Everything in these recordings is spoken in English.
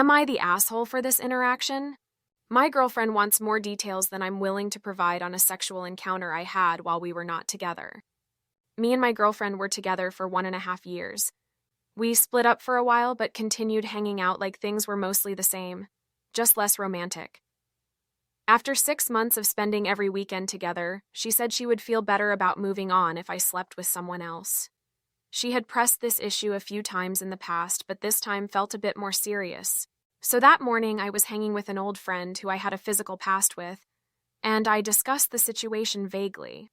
Am I the asshole for this interaction? My girlfriend wants more details than I'm willing to provide on a sexual encounter I had while we were not together. Me and my girlfriend were together for 1.5 years. We split up for a while but continued hanging out like things were mostly the same, just less romantic. After 6 months of spending every weekend together, she said she would feel better about moving on if I slept with someone else. She had pressed this issue a few times in the past, but this time felt a bit more serious. So that morning, I was hanging with an old friend who I had a physical past with, and I discussed the situation vaguely.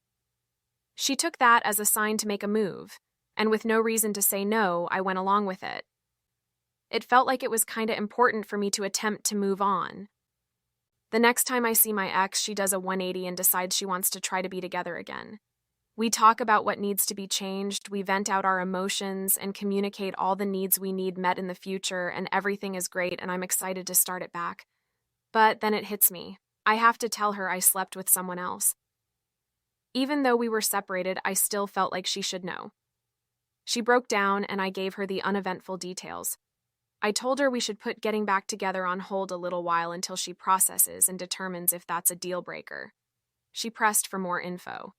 She took that as a sign to make a move, and with no reason to say no, I went along with it. It felt like it was kinda important for me to attempt to move on. The next time I see my ex, she does a 180 and decides she wants to try to be together again. We talk about what needs to be changed, we vent out our emotions, and communicate all the needs we need met in the future, and everything is great, and I'm excited to start it back. But then it hits me. I have to tell her I slept with someone else. Even though we were separated, I still felt like she should know. She broke down, and I gave her the uneventful details. I told her we should put getting back together on hold a little while until she processes and determines if that's a deal breaker. She pressed for more info.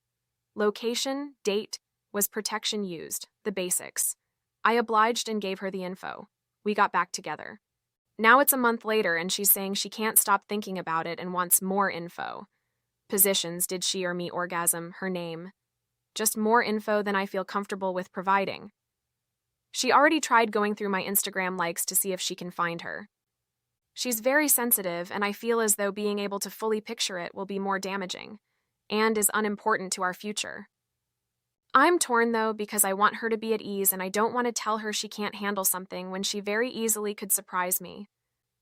Location, date, was protection used, the basics. I obliged and gave her the info. We got back together. Now it's a month later and she's saying she can't stop thinking about it and wants more info. Positions, did she or me orgasm, her name. Just more info than I feel comfortable with providing. She already tried going through my Instagram likes to see if she can find her. She's very sensitive, and I feel as though being able to fully picture it will be more damaging, and is unimportant to our future. I'm torn, though, because I want her to be at ease and I don't want to tell her she can't handle something when she very easily could surprise me.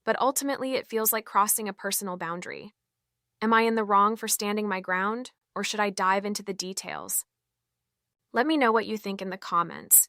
But ultimately, it feels like crossing a personal boundary. Am I in the wrong for standing my ground, or should I dive into the details? Let me know what you think in the comments.